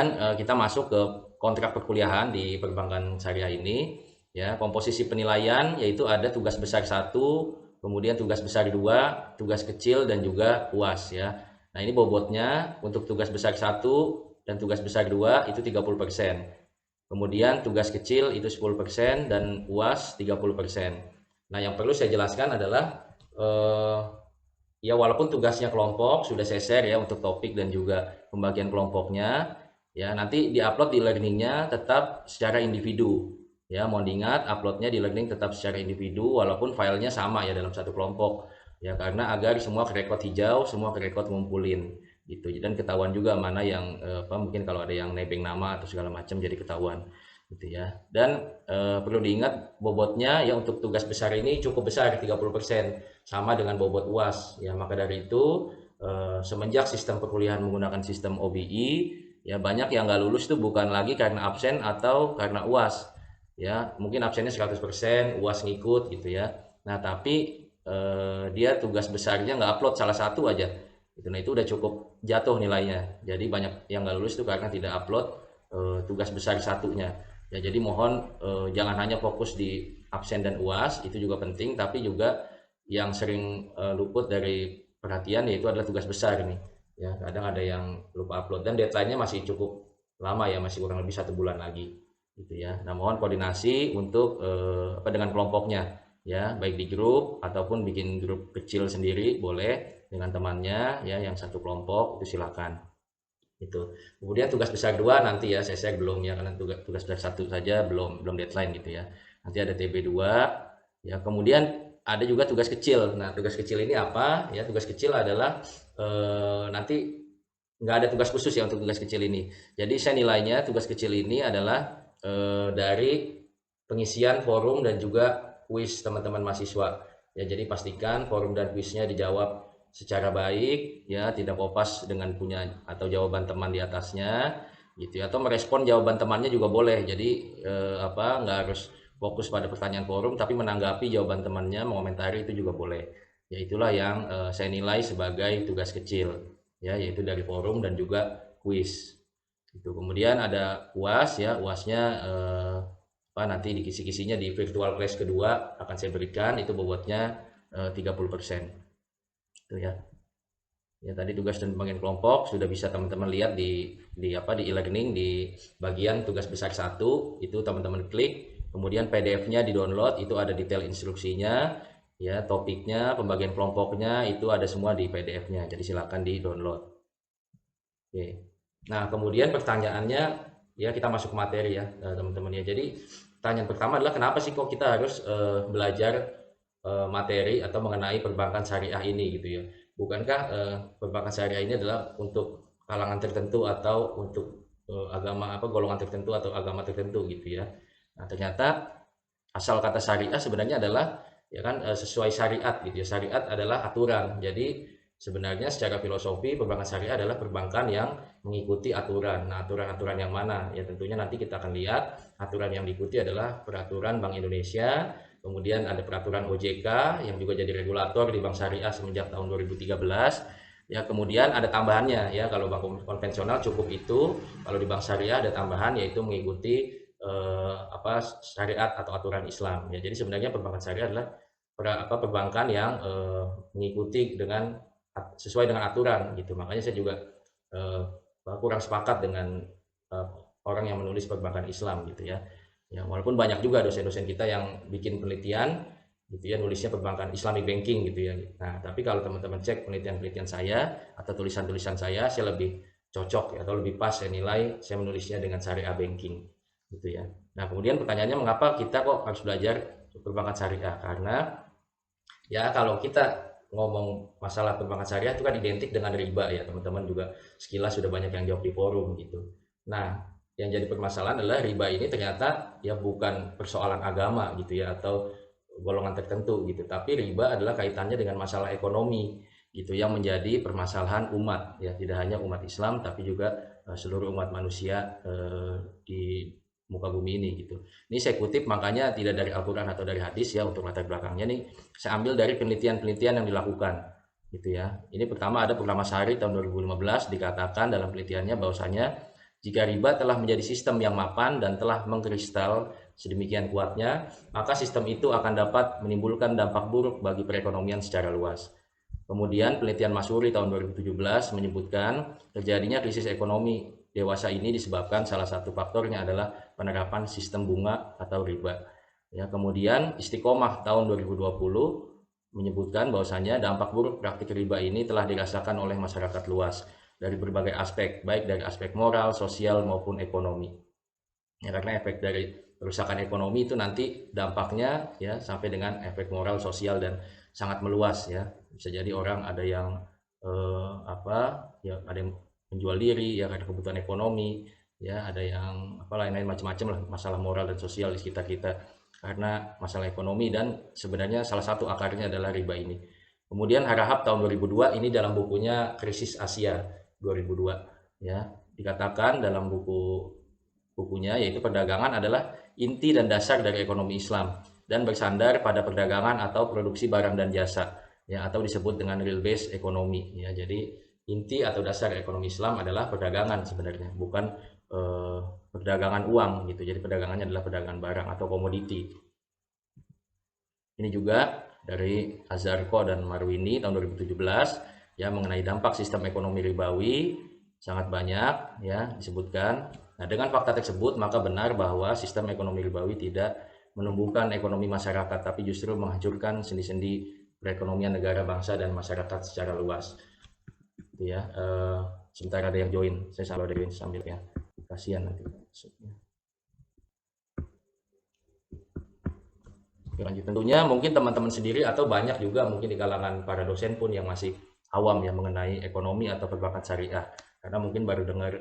kemudian kita masuk ke kontrak perkuliahan di perbankan syariah ini. Ya, komposisi penilaian yaitu ada tugas besar 1, kemudian tugas besar 2, tugas kecil dan juga UAS ya. Nah, ini bobotnya untuk tugas besar 1 dan tugas besar 2 itu 30%. Kemudian tugas kecil itu 10% dan UAS 30%. Nah, yang perlu saya jelaskan adalah ya walaupun tugasnya kelompok sudah saya share ya untuk topik dan juga pembagian kelompoknya, ya nanti diupload di learningnya tetap secara individu. Ya, mohon diingat uploadnya di learning tetap secara individu walaupun filenya sama ya dalam satu kelompok. Ya, karena agar semua ke record hijau, semua ke record ngumpulin gitu. Dan ketahuan juga mana yang mungkin kalau ada yang nebeng nama atau segala macam jadi ketahuan gitu ya. Dan perlu diingat bobotnya ya untuk tugas besar ini cukup besar 30%, sama dengan bobot UAS ya. Maka dari itu semenjak sistem perkuliahan menggunakan sistem OBI ya, banyak yang nggak lulus itu bukan lagi karena absen atau karena UAS ya, mungkin absennya 100%, UAS ngikut gitu ya. Nah, tapi dia tugas besarnya nggak upload salah satu aja gitu. Nah, itu udah cukup jatuh nilainya. Jadi banyak yang nggak lulus itu karena tidak upload tugas besar satunya ya. Jadi mohon jangan hanya fokus di absen dan UAS, itu juga penting, tapi juga yang sering luput dari perhatian yaitu adalah tugas besar ini ya. Kadang ada yang lupa upload dan deadline-nya masih cukup lama ya, masih kurang lebih 1 bulan lagi gitu ya. Nah, mohon koordinasi untuk dengan kelompoknya ya, baik di grup ataupun bikin grup kecil sendiri boleh dengan temannya ya, yang satu kelompok itu silakan itu. Kemudian tugas besar 2 nanti ya saya share belum ya, karena tugas besar 1 saja belum deadline gitu ya. Nanti ada TB2 ya, kemudian ada juga tugas kecil. Nah, tugas kecil ini apa ya? Tugas kecil adalah nanti nggak ada tugas khusus ya untuk tugas kecil ini. Jadi saya nilainya tugas kecil ini adalah dari pengisian forum dan juga kuis teman-teman mahasiswa. Ya, jadi pastikan forum dan kuisnya dijawab secara baik ya, tidak kopas dengan punya atau jawaban teman di atasnya gitu ya, atau merespon jawaban temannya juga boleh. Jadi nggak harus fokus pada pertanyaan forum tapi menanggapi jawaban temannya, mengomentari itu juga boleh. Ya, itulah yang saya nilai sebagai tugas kecil ya, yaitu dari forum dan juga kuis. Itu. Kemudian ada UAS ya, UASnya nanti di kisi-kisinya di virtual class kedua akan saya berikan, itu bobotnya 30%. Itu ya. Ya, tadi tugas dan pembagian kelompok sudah bisa teman-teman lihat di e-learning di bagian tugas besar 1 itu teman-teman klik, kemudian PDF-nya di-download, itu ada detail instruksinya ya, topiknya, pembagian kelompoknya itu ada semua di PDF-nya. Jadi silakan di-download. Oke. Nah, kemudian pertanyaannya ya, kita masuk ke materi ya teman-teman ya. Jadi pertanyaan pertama adalah kenapa sih kok kita harus belajar materi atau mengenai perbankan syariah ini gitu ya. Bukankah perbankan syariah ini adalah untuk kalangan tertentu atau untuk agama golongan tertentu atau agama tertentu gitu ya. Nah, ternyata asal kata syariah sebenarnya adalah ya kan sesuai syariat gitu ya. Syariat adalah aturan. Jadi sebenarnya secara filosofi perbankan syariah adalah perbankan yang mengikuti aturan. Nah, aturan-aturan yang mana? Ya tentunya nanti kita akan lihat aturan yang diikuti adalah peraturan Bank Indonesia, kemudian ada peraturan OJK yang juga jadi regulator di bank syariah semenjak tahun 2013. Ya, kemudian ada tambahannya ya, kalau bank konvensional cukup itu, kalau di bank syariah ada tambahan yaitu mengikuti syariat atau aturan Islam ya. Jadi sebenarnya perbankan syariah adalah perbankan yang mengikuti dengan sesuai dengan aturan gitu. Makanya saya juga eh, kurang sepakat dengan eh, orang yang menulis perbankan Islam gitu ya. Ya, walaupun banyak juga dosen-dosen kita yang bikin penelitian gitu ya, nulisnya perbankan Islamic banking gitu ya. Nah, tapi kalau teman-teman cek penelitian-penelitian saya atau tulisan-tulisan saya lebih cocok ya, atau lebih pas saya nilai saya menulisnya dengan syariah banking gitu ya. Nah, kemudian pertanyaannya mengapa kita kok harus belajar perbankan syariah? Karena ya kalau kita ngomong masalah perbankan syariah itu kan identik dengan riba ya, teman-teman juga sekilas sudah banyak yang jawab di forum gitu. Nah, yang jadi permasalahan adalah riba ini ternyata ya bukan persoalan agama gitu ya atau golongan tertentu gitu, tapi riba adalah kaitannya dengan masalah ekonomi gitu yang menjadi permasalahan umat ya, tidak hanya umat Islam tapi juga seluruh umat manusia di muka bumi ini gitu. Ini saya kutip makanya tidak dari Al-Quran atau dari hadis ya untuk latar belakangnya nih. Saya ambil dari penelitian-penelitian yang dilakukan gitu ya. Ini pertama ada Purnama Sari tahun 2015 dikatakan dalam penelitiannya bahwasanya Jika riba telah menjadi sistem yang mapan dan telah mengkristal sedemikian kuatnya, maka sistem itu akan dapat menimbulkan dampak buruk bagi perekonomian secara luas. Kemudian penelitian Masuri tahun 2017 menyebutkan terjadinya krisis ekonomi dewasa ini disebabkan salah satu faktornya adalah penerapan sistem bunga atau riba. Ya, kemudian Istiqomah tahun 2020 menyebutkan bahwasanya dampak buruk praktik riba ini telah dirasakan oleh masyarakat luas dari berbagai aspek, baik dari aspek moral, sosial maupun ekonomi. Ya, karena efek dari kerusakan ekonomi itu nanti dampaknya ya sampai dengan efek moral, sosial dan sangat meluas ya. Bisa jadi orang ada yang ada yang menjual diri ya karena kebutuhan ekonomi, ya ada yang lain-lain macam-macam lah masalah moral dan sosial di sekitar kita karena masalah ekonomi, dan sebenarnya salah satu akarnya adalah riba ini. Kemudian Harahap tahun 2002 ini dalam bukunya Krisis Asia 2002 ya dikatakan dalam bukunya yaitu perdagangan adalah inti dan dasar dari ekonomi Islam dan bersandar pada perdagangan atau produksi barang dan jasa ya atau disebut dengan real base ekonomi ya. Jadi inti atau dasar ekonomi Islam adalah perdagangan sebenarnya, bukan perdagangan uang gitu. Jadi perdagangannya adalah perdagangan barang atau komoditi. Ini juga dari Azharko dan Marwini tahun 2017 ya mengenai dampak sistem ekonomi ribawi sangat banyak ya disebutkan. Nah, dengan fakta tersebut maka benar bahwa sistem ekonomi ribawi tidak menumbuhkan ekonomi masyarakat tapi justru menghancurkan sendi-sendi perekonomian negara, bangsa dan masyarakat secara luas. Itu ya. Sebentar ada yang join, saya selalu ada join sambil ya. Kasihan nanti. Oke, lanjut. Tentunya mungkin teman-teman sendiri atau banyak juga mungkin di kalangan para dosen pun yang masih awam ya mengenai ekonomi atau perbankan syariah. Karena mungkin baru dengar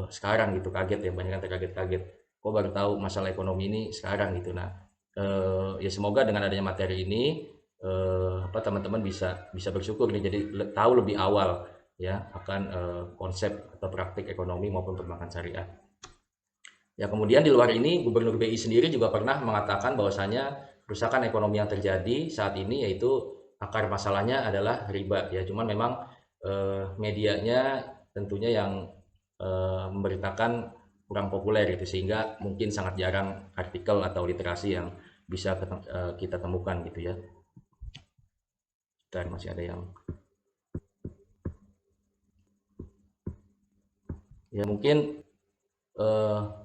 sekarang gitu, kaget ya, banyak yang terkaget-kaget. Kok baru tahu masalah ekonomi ini sekarang gitu. Nah, ya semoga dengan adanya materi ini teman-teman bisa bersyukur nih, jadi tahu lebih awal ya akan konsep atau praktik ekonomi maupun perbankan syariah. Ya, kemudian di luar ini Gubernur BI sendiri juga pernah mengatakan bahwasanya kerusakan ekonomi yang terjadi saat ini yaitu akar masalahnya adalah riba ya. Cuman memang medianya tentunya yang memberitakan kurang populer gitu, sehingga mungkin sangat jarang artikel atau literasi yang bisa kita temukan gitu ya. Dan masih ada yang ya mungkin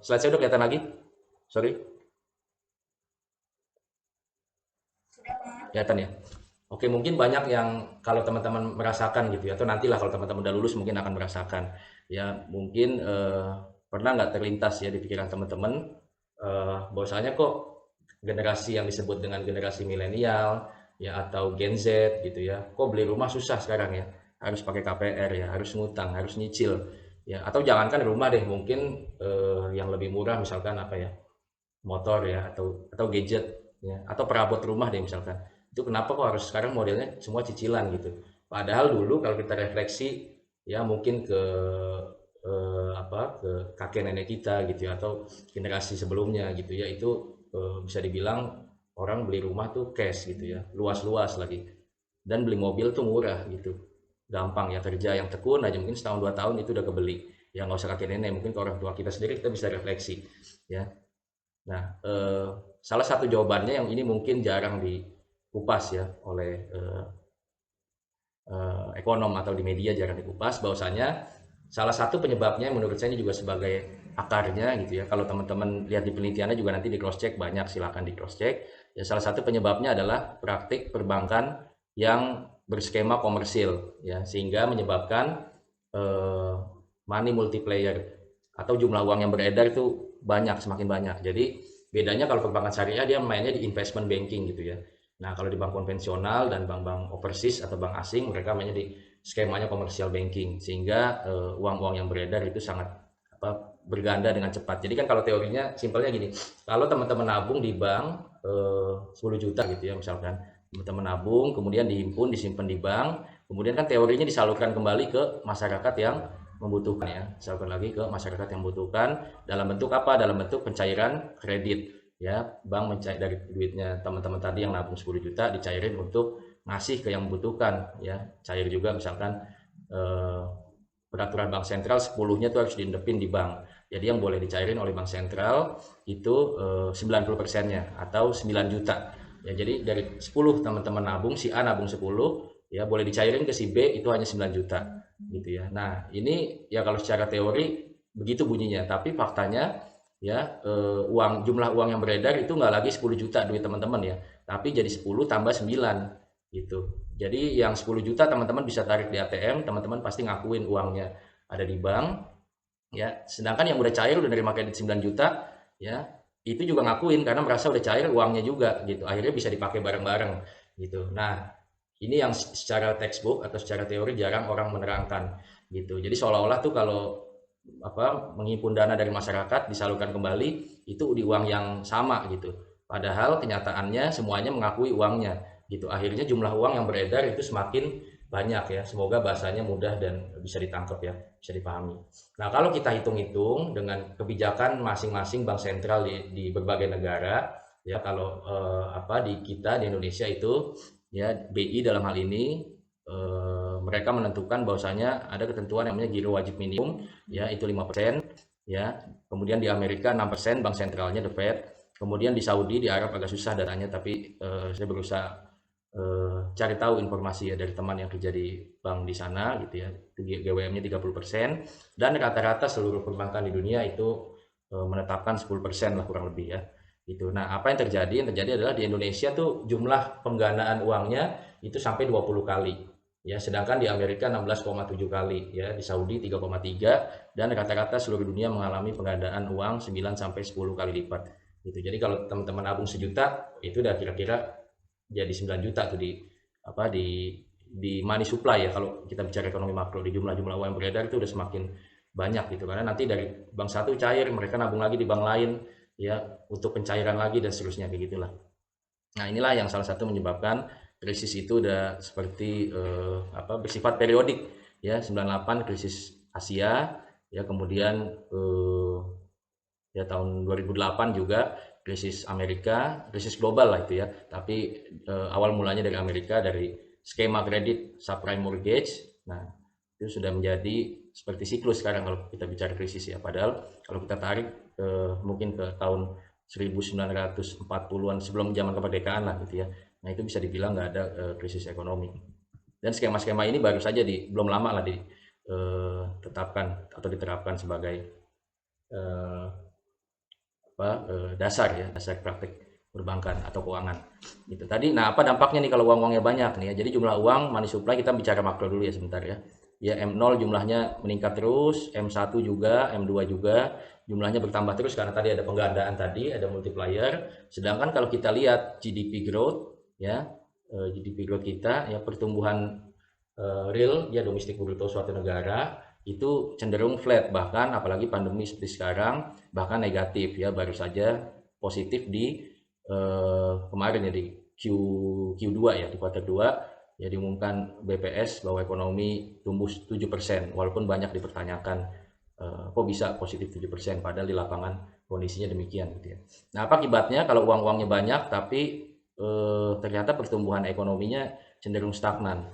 slide saya udah kelihatan lagi, sorry. Kelihatan ya. Oke, mungkin banyak yang kalau teman-teman merasakan gitu ya, atau nantilah kalau teman-teman udah lulus mungkin akan merasakan ya, mungkin pernah nggak terlintas ya di pikiran teman-teman bahwasanya kok generasi yang disebut dengan generasi milenial ya atau Gen Z gitu ya, kok beli rumah susah sekarang ya, harus pakai KPR ya, harus ngutang, harus nyicil ya, atau jangankan rumah deh, mungkin yang lebih murah misalkan apa ya, motor ya atau gadget ya atau perabot rumah deh misalkan, itu kenapa kok harus sekarang modelnya semua cicilan gitu, padahal dulu kalau kita refleksi ya mungkin ke ke kakek nenek kita gitu ya atau generasi sebelumnya gitu ya, itu bisa dibilang orang beli rumah tuh cash gitu ya, luas-luas lagi, dan beli mobil tuh murah gitu, gampang ya, kerja yang tekun aja mungkin setahun 2 tahun itu udah kebeli ya, nggak usah kakek nenek, mungkin ke orang tua kita sendiri kita bisa refleksi ya. Nah, salah satu jawabannya yang ini mungkin jarang dikupas ya oleh ekonom atau di media jarang dikupas, bahwasanya salah satu penyebabnya menurut saya ini juga sebagai akarnya gitu ya. Kalau teman-teman lihat di penelitiannya juga nanti di cross check, banyak silakan di cross check. Ya, salah satu penyebabnya adalah praktik perbankan yang berskema komersil ya, sehingga menyebabkan money multiplier atau jumlah uang yang beredar itu banyak, semakin banyak. Jadi bedanya kalau perbankan syariah dia mainnya di investment banking gitu ya. Nah, kalau di bank konvensional dan bank-bank overseas atau bank asing, mereka mainnya di skemanya commercial banking, sehingga uang-uang yang beredar itu sangat berganda dengan cepat. Jadi kan kalau teorinya simpelnya gini, kalau teman-teman nabung di bank 10 juta gitu ya misalkan, teman-teman nabung kemudian dihimpun, disimpan di bank, kemudian kan teorinya disalurkan kembali ke masyarakat yang membutuhkan ya, disalurkan lagi ke masyarakat yang membutuhkan dalam bentuk apa? Dalam bentuk pencairan kredit ya, bank mencair dari duitnya teman-teman tadi yang nabung 10 juta dicairin untuk ngasih ke yang membutuhkan ya, cair juga misalkan peraturan bank sentral 10-nya tuh harus diendepin di bank. Jadi yang boleh dicairin oleh bank sentral itu 90%-nya atau 9 juta. Ya, jadi dari 10 teman-teman nabung, si A nabung 10, ya boleh dicairin ke si B itu hanya 9 juta gitu ya. Nah, ini ya kalau secara teori begitu bunyinya, tapi faktanya ya jumlah uang yang beredar itu nggak lagi 10 juta duit teman-teman ya, tapi jadi 10 tambah 9 gitu. Jadi yang 10 juta teman-teman bisa tarik di ATM, teman-teman pasti ngakuin uangnya ada di bank ya. Sedangkan yang udah cair udah nerima kredit 9 juta ya, itu juga ngakuin karena merasa udah cair uangnya juga gitu. Akhirnya bisa dipakai bareng-bareng gitu. Nah, ini yang secara textbook atau secara teori jarang orang menerangkan gitu. Jadi seolah-olah tuh kalau menghimpun dana dari masyarakat disalurkan kembali itu di uang yang sama gitu. Padahal kenyataannya semuanya mengakui uangnya gitu. Akhirnya jumlah uang yang beredar itu semakin banyak ya. Semoga bahasanya mudah dan bisa ditangkap ya, bisa dipahami. Nah, kalau kita hitung-hitung dengan kebijakan masing-masing bank sentral di berbagai negara ya, kalau di kita di Indonesia itu ya BI dalam hal ini mereka menentukan bahwasanya ada ketentuan yang namanya giro wajib minimum ya, itu 5% ya. Kemudian di Amerika 6% bank sentralnya The Fed. Kemudian di Saudi, di Arab agak susah datanya, tapi saya berusaha cari tahu informasi ya dari teman yang kerja di bank di sana gitu ya. GWM-nya 30% dan rata-rata seluruh perbankan di dunia itu menetapkan 10% lah kurang lebih ya. Gitu. Nah, apa yang terjadi? Yang terjadi adalah di Indonesia tuh jumlah pengganaan uangnya itu sampai 20 kali. Ya, sedangkan di Amerika 16,7 kali, ya, di Saudi 3,3, dan rata-rata seluruh dunia mengalami penggandaan uang 9 sampai 10 kali lipat. Gitu. Jadi kalau teman-teman nabung 1 juta, itu udah kira-kira jadi 9 juta tuh di money supply ya, kalau kita bicara ekonomi makro, di jumlah-jumlah uang yang beredar itu udah semakin banyak gitu, karena nanti dari bank satu cair, mereka nabung lagi di bank lain ya untuk pencairan lagi dan seterusnya kayak gitulah. Nah, inilah yang salah satu menyebabkan krisis itu udah seperti bersifat periodik ya. 98 krisis Asia ya, kemudian ya tahun 2008 juga krisis Amerika, krisis global lah itu ya. Tapi awal mulanya dari Amerika, dari skema kredit subprime mortgage. Nah, itu sudah menjadi seperti siklus sekarang kalau kita bicara krisis ya. Padahal kalau kita tarik mungkin ke tahun 1940-an sebelum zaman kemerdekaan lah gitu ya. Nah, itu bisa dibilang nggak ada krisis ekonomi. Dan skema-skema ini baru saja belum lama lah ditetapkan atau diterapkan sebagai eh, dasar praktik perbankan atau keuangan gitu tadi. Nah, apa dampaknya nih kalau uangnya banyak nih ya? Jadi jumlah uang money supply, kita bicara makro dulu ya sebentar ya. Ya, M0 jumlahnya meningkat terus, M1 juga, M2 juga jumlahnya bertambah terus karena tadi ada penggandaan, tadi ada multiplier. Sedangkan kalau kita lihat GDP growth ya, GDP growth kita ya, pertumbuhan real ya, domestik bruto suatu negara itu cenderung flat, bahkan apalagi pandemi seperti sekarang bahkan negatif ya. Baru saja positif di kemarin ya, di Q2 ya, di kuartal 2 ya, diumumkan BPS bahwa ekonomi tumbuh 7%, walaupun banyak dipertanyakan kok bisa positif 7%, padahal di lapangan kondisinya demikian gitu ya. Nah, apa akibatnya kalau uang-uangnya banyak tapi ternyata pertumbuhan ekonominya cenderung stagnan.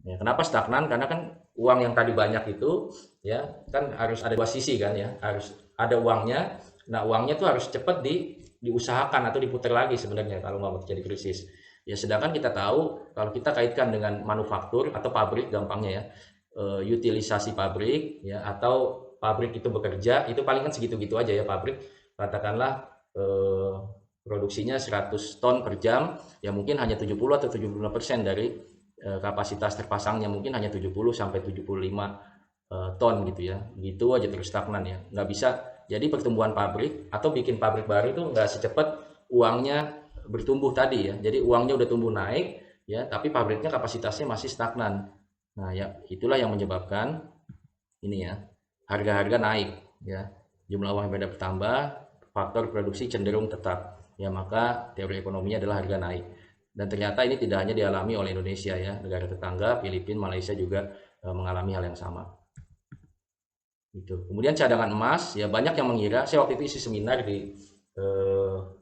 Ya, kenapa stagnan? Karena kan uang yang tadi banyak itu ya kan harus ada dua sisi kan ya, harus ada uangnya. Nah, uangnya tuh harus cepat diusahakan atau diputar lagi sebenarnya kalau nggak mau terjadi krisis. Ya, sedangkan kita tahu kalau kita kaitkan dengan manufaktur atau pabrik, gampangnya ya, utilisasi pabrik ya, atau pabrik itu bekerja itu paling kan segitu-gitu aja ya. Pabrik katakanlah produksinya 100 ton per jam, ya mungkin hanya 70 atau 75% dari kapasitas terpasangnya, mungkin hanya 70 sampai 75 ton gitu ya. Gitu aja terus stagnan ya. Nggak bisa. Jadi pertumbuhan pabrik atau bikin pabrik baru itu nggak secepat uangnya bertumbuh tadi ya. Jadi uangnya udah tumbuh naik ya, tapi pabriknya kapasitasnya masih stagnan. Nah, ya itulah yang menyebabkan ini ya, harga-harga naik ya. Jumlah uang yang beredar bertambah, faktor produksi cenderung tetap. Ya, maka teori ekonominya adalah harga naik. Dan ternyata ini tidak hanya dialami oleh Indonesia ya, negara tetangga, Filipina, Malaysia juga mengalami hal yang sama. Gitu. Kemudian cadangan emas, ya banyak yang mengira, saya waktu itu isi seminar di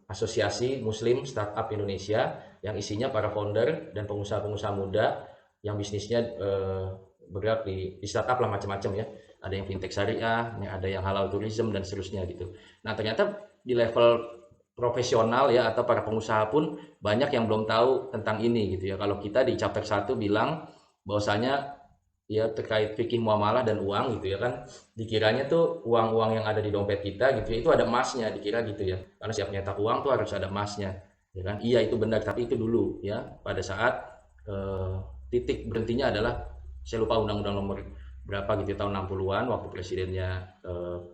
Asosiasi Muslim Startup Indonesia yang isinya para founder dan pengusaha-pengusaha muda yang bisnisnya bergerak di startup lah macam-macam ya. Ada yang fintech syariah, ada yang halal tourism dan seterusnya gitu. Nah, ternyata di level profesional ya atau para pengusaha pun banyak yang belum tahu tentang ini gitu ya. Kalau kita di chapter 1 bilang bahwasanya ya terkait fikih muamalah dan uang gitu ya kan, dikiranya tuh uang-uang yang ada di dompet kita gitu ya, itu ada emasnya dikira gitu ya, karena siap nyetak uang tuh harus ada emasnya ya kan. Iya itu benar, tapi itu dulu ya pada saat eh, titik berhentinya adalah saya lupa undang-undang nomor berapa gitu ya, tahun 60-an waktu presidennya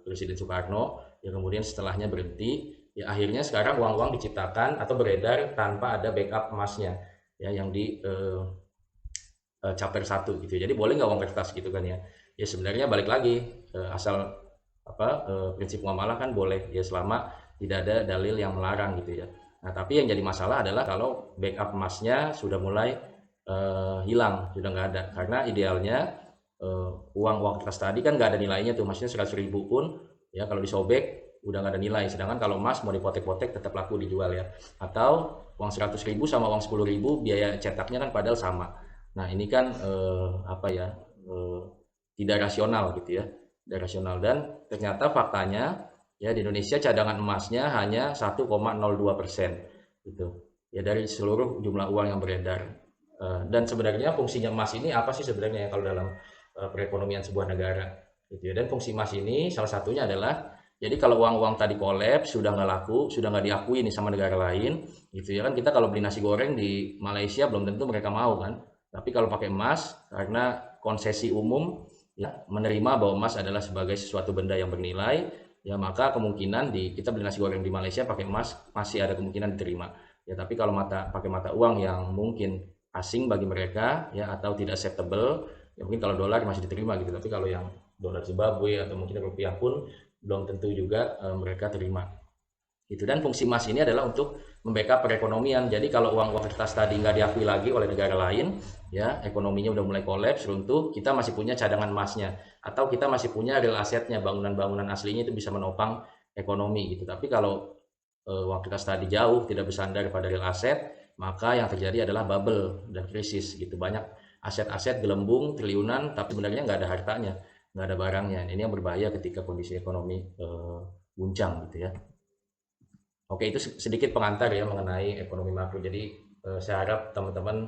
Presiden Soekarno ya, kemudian setelahnya berhenti ya, akhirnya sekarang uang-uang diciptakan atau beredar tanpa ada backup emasnya ya yang di chapter 1 gitu. Jadi boleh nggak uang kertas gitu kan ya. Ya sebenarnya balik lagi asal prinsip muamalah kan boleh ya selama tidak ada dalil yang melarang gitu ya. Nah, tapi yang jadi masalah adalah kalau backup emasnya sudah mulai hilang, sudah nggak ada. Karena idealnya uang kertas tadi kan nggak ada nilainya tuh, maksudnya 100.000 pun ya kalau disobek udah nggak ada nilai. Sedangkan kalau emas mau dipotek-potek tetap laku dijual ya. Atau uang 100.000 sama uang 10.000 biaya cetaknya kan padahal sama. Nah, ini kan apa ya, eh, tidak rasional gitu ya, tidak rasional. Dan ternyata faktanya ya di Indonesia cadangan emasnya hanya 1,02% gitu ya dari seluruh jumlah uang yang beredar. Dan sebenarnya fungsinya emas ini apa sih sebenarnya ya kalau dalam perekonomian sebuah negara gitu ya. Dan fungsi emas ini salah satunya adalah jadi kalau uang-uang tadi kolaps sudah nggak laku, sudah nggak diakui nih sama negara lain gitu ya kan, kita kalau beli nasi goreng di Malaysia belum tentu mereka mau kan. Tapi kalau pakai emas, karena konsesi umum ya menerima bahwa emas adalah sebagai sesuatu benda yang bernilai, ya maka kemungkinan di kita beli nasi goreng di Malaysia pakai emas masih ada kemungkinan diterima. Ya tapi kalau pakai mata uang yang mungkin asing bagi mereka ya atau tidak acceptable, ya mungkin kalau dolar masih diterima gitu. Tapi kalau yang dolar Zimbabwe atau mungkin rupiah pun belum tentu juga mereka terima gitu. Dan fungsi emas ini adalah untuk membackup perekonomian. Jadi kalau uang kertas tadi nggak diakui lagi oleh negara lain ya, ekonominya udah mulai kolaps runtuh, kita masih punya cadangan emasnya atau kita masih punya real asetnya, bangunan-bangunan aslinya itu bisa menopang ekonomi gitu. Tapi kalau uang kertas tadi jauh tidak bersandar pada real aset, maka yang terjadi adalah bubble dan krisis gitu. Banyak aset-aset gelembung triliunan tapi sebenarnya nggak ada hartanya, nggak ada barangnya. Ini yang berbahaya ketika kondisi ekonomi guncang gitu ya. Oke, itu sedikit pengantar ya mengenai ekonomi makro. Jadi saya harap teman-teman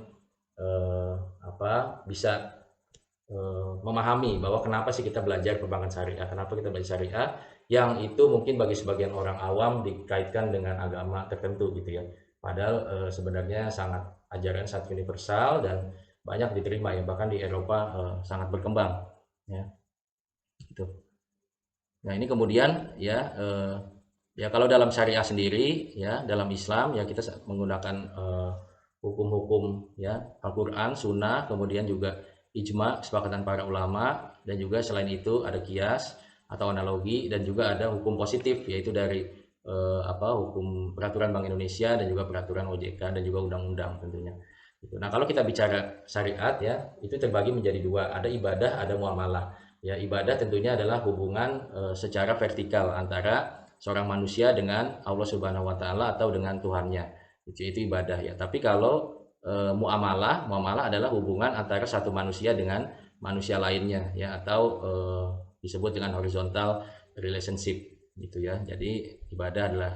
bisa memahami bahwa kenapa sih kita belajar perbankan syariah, kenapa kita belajar syariah, yang itu mungkin bagi sebagian orang awam dikaitkan dengan agama tertentu gitu ya. Padahal sebenarnya ajaran sangat universal dan banyak diterima ya, bahkan di Eropa sangat berkembang ya. Gitu. Nah, ini kemudian ya ya kalau dalam syariah sendiri ya, dalam Islam ya kita menggunakan hukum-hukum ya Al-Qur'an, Sunnah, kemudian juga ijma kesepakatan para ulama, dan juga selain itu ada kias atau analogi, dan juga ada hukum positif yaitu dari hukum peraturan Bank Indonesia dan juga peraturan OJK dan juga undang-undang tentunya. Gitu. Nah, kalau kita bicara syariat ya, itu terbagi menjadi dua, ada ibadah, ada muamalah. Ya, ibadah tentunya adalah hubungan secara vertikal antara seorang manusia dengan Allah Subhanahu wa taala atau dengan Tuhannya. Itu ibadah ya. Tapi kalau muamalah adalah hubungan antara satu manusia dengan manusia lainnya ya, atau disebut dengan horizontal relationship gitu ya. Jadi ibadah adalah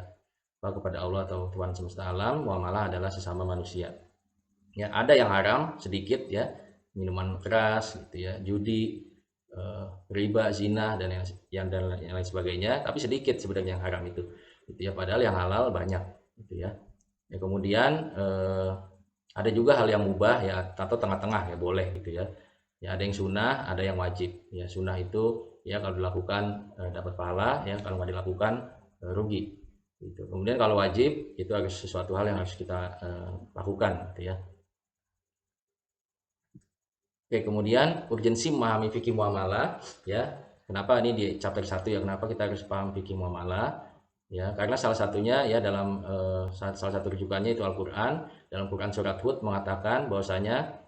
kepada Allah atau Tuhan semesta alam, muamalah adalah sesama manusia. Ya, ada yang haram sedikit ya, minuman keras gitu ya, judi, riba, zina dan yang lain sebagainya, tapi sedikit sebenarnya yang haram itu gitu ya, padahal yang halal banyak gitu ya. Ya kemudian ada juga hal yang mubah ya atau tengah-tengah ya, boleh gitu ya. Ya ada yang sunnah, ada yang wajib. Ya sunnah itu ya kalau dilakukan dapat pahala, ya kalau nggak dilakukan rugi. Gitu. Kemudian kalau wajib itu harus sesuatu hal yang harus kita lakukan gitu ya. Oke, kemudian urgensi memahami fikih muamalah ya. Kenapa ini di chapter 1 ya, kenapa kita harus paham fikih muamalah? Ya, karena salah satunya ya dalam salah satu rujukannya itu Al-Qur'an. Dalam Quran surat Hud mengatakan bahwasanya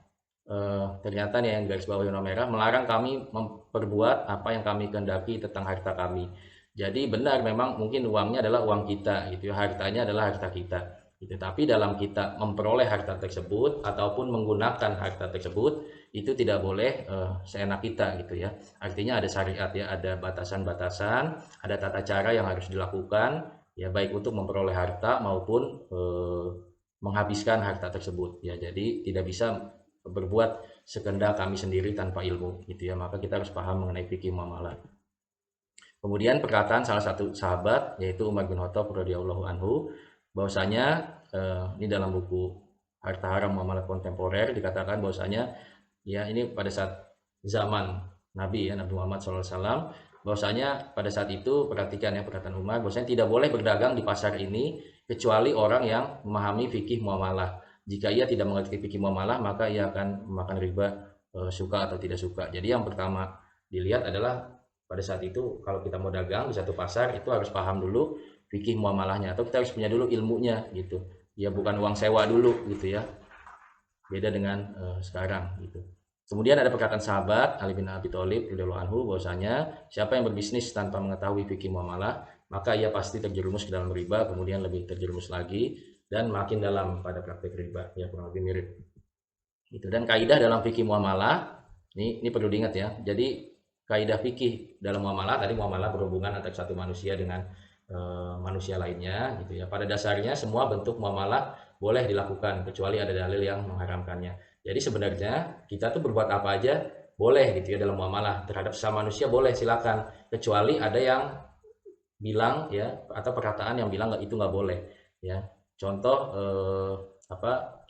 ternyata nih yang garis bawah warna merah, melarang kami memperbuat apa yang kami kehendaki tentang harta kami. Jadi benar memang mungkin uangnya adalah uang kita gitu ya, hartanya adalah harta kita. Gitu. Tapi dalam kita memperoleh harta tersebut ataupun menggunakan harta tersebut itu tidak boleh seenak kita gitu ya. Artinya ada syariat ya, ada batasan-batasan, ada tata cara yang harus dilakukan ya, baik untuk memperoleh harta maupun menghabiskan harta tersebut ya. Jadi tidak bisa berbuat sekehendak kami sendiri tanpa ilmu gitu ya. Maka kita harus paham mengenai fikih muamalah. Kemudian perkataan salah satu sahabat yaitu Umar bin Khattab radhiyallahu anhu bahwasanya ini dalam buku Harta Haram Muamalah Kontemporer dikatakan bahwasanya ya ini pada saat zaman Nabi ya, Nabi Muhammad SAW, bahwasanya pada saat itu perhatikan ya perkataan Umar, bahwasanya tidak boleh berdagang di pasar ini kecuali orang yang memahami fikih muamalah. Jika ia tidak mengerti fikih muamalah maka ia akan memakan riba suka atau tidak suka. Jadi yang pertama dilihat adalah pada saat itu kalau kita mau dagang di satu pasar itu harus paham dulu fikih muamalahnya, atau kita harus punya dulu ilmunya gitu ya, bukan uang sewa dulu gitu ya, beda dengan sekarang gitu. Kemudian ada perkataan sahabat Ali bin Abi Thalib radhiyallahu anhu bahwasanya siapa yang berbisnis tanpa mengetahui fikih muamalah maka ia pasti terjerumus ke dalam riba, kemudian lebih terjerumus lagi dan makin dalam pada praktik riba ya, kurang lebih mirip gitu. Dan kaidah dalam fikih muamalah ini perlu diingat ya. Jadi kaidah fikih dalam muamalah, tadi muamalah berhubungan antara satu manusia dengan manusia lainnya gitu ya. Pada dasarnya semua bentuk muamalah boleh dilakukan kecuali ada dalil yang mengharamkannya. Jadi sebenarnya kita tuh berbuat apa aja boleh gitu ya dalam muamalah terhadap sesama manusia, boleh silakan, kecuali ada yang bilang ya, atau perkataan yang bilang itu nggak boleh ya. Contoh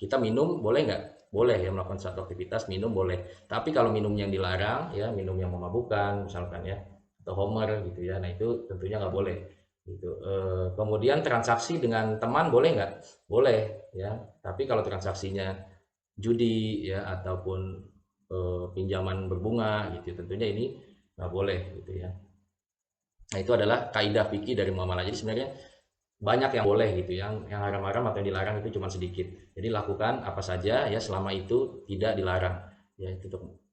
kita minum boleh nggak? Boleh ya, melakukan suatu aktivitas minum boleh, tapi kalau minumnya yang dilarang ya, minum yang memabukkan misalkan ya, atau homer gitu ya, nah itu tentunya nggak boleh gitu. Kemudian transaksi dengan teman boleh nggak? Boleh ya, tapi kalau transaksinya judi ya ataupun pinjaman berbunga gitu, tentunya ini nggak boleh gitu ya. Nah itu adalah kaidah fikih dari muamalah. Jadi sebenarnya banyak yang boleh gitu, yang haram-haram atau yang dilarang itu cuma sedikit. Jadi lakukan apa saja ya selama itu tidak dilarang ya, itu untuk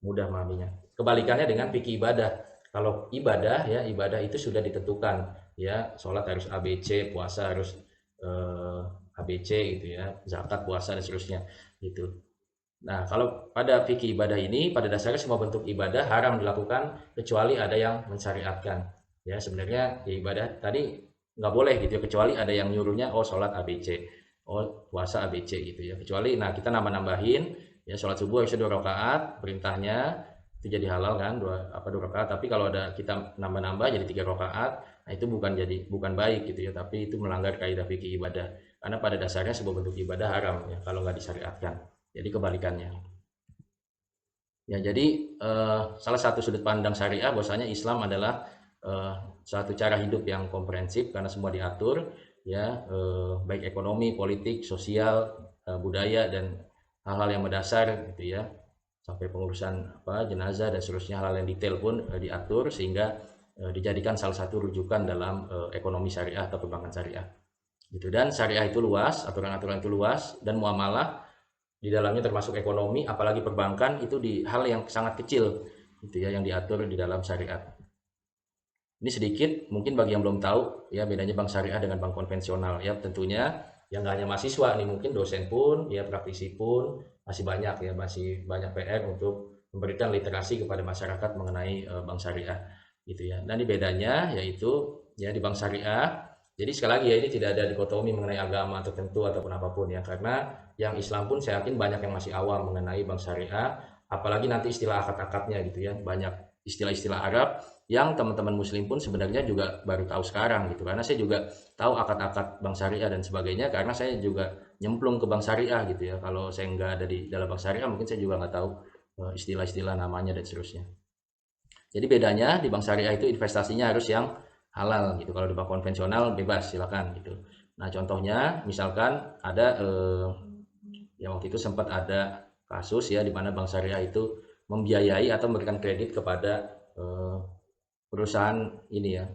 mudah memahaminya. Kebalikannya dengan fikih ibadah, kalau ibadah ya, ibadah itu sudah ditentukan ya, sholat harus ABC, puasa harus ABC gitu ya, zakat, puasa dan seterusnya gitu. Nah kalau pada fikih ibadah ini pada dasarnya semua bentuk ibadah haram dilakukan kecuali ada yang mensyariatkan ya. Sebenarnya ya ibadah tadi nggak boleh gitu ya, kecuali ada yang nyuruhnya, oh sholat ABC, oh puasa ABC gitu ya, kecuali nah kita nambah-nambahin ya, sholat subuh harusnya 2 rakaat perintahnya, itu jadi halal kan, dua rakaat, tapi kalau ada kita nambah-nambah jadi 3 rakaat, nah itu bukan baik gitu ya, tapi itu melanggar kaidah fikih ibadah, karena pada dasarnya sebuah bentuk ibadah haram ya kalau nggak disyariatkan. Jadi kebalikannya ya. Jadi salah satu sudut pandang syariah bahwasanya Islam adalah suatu cara hidup yang komprehensif karena semua diatur ya, baik ekonomi, politik, sosial, budaya dan hal-hal yang mendasar gitu ya, sampai pengurusan jenazah dan seterusnya, hal-hal yang detail pun diatur sehingga dijadikan salah satu rujukan dalam ekonomi syariah atau perbankan syariah gitu. Dan syariah itu luas, aturan-aturan itu luas, dan muamalah di dalamnya termasuk ekonomi apalagi perbankan itu di hal yang sangat kecil gitu ya yang diatur di dalam syariat. Ini sedikit mungkin bagi yang belum tahu ya bedanya bank syariah dengan bank konvensional ya. Tentunya yang nggak hanya mahasiswa nih, mungkin dosen pun ya, praktisi pun masih banyak PR untuk memberikan literasi kepada masyarakat mengenai bank syariah gitu ya. Dan ini bedanya yaitu ya di bank syariah, jadi sekali lagi ya, ini tidak ada dikotomi mengenai agama tertentu ataupun apapun ya, karena yang Islam pun saya yakin banyak yang masih awam mengenai bank syariah, apalagi nanti istilah akad-akadnya gitu ya, banyak istilah-istilah Arab yang teman-teman muslim pun sebenarnya juga baru tahu sekarang gitu, karena saya juga tahu akad-akad bank syariah dan sebagainya karena saya juga nyemplung ke bank syariah gitu ya. Kalau saya nggak ada di dalam bank syariah mungkin saya juga nggak tahu istilah-istilah namanya dan seterusnya. Jadi bedanya di bank syariah itu investasinya harus yang halal gitu, kalau di bank konvensional bebas silakan gitu. Nah contohnya misalkan ada ya waktu itu sempat ada kasus ya di mana bank syariah itu membiayai atau memberikan kredit kepada perusahaan ini ya,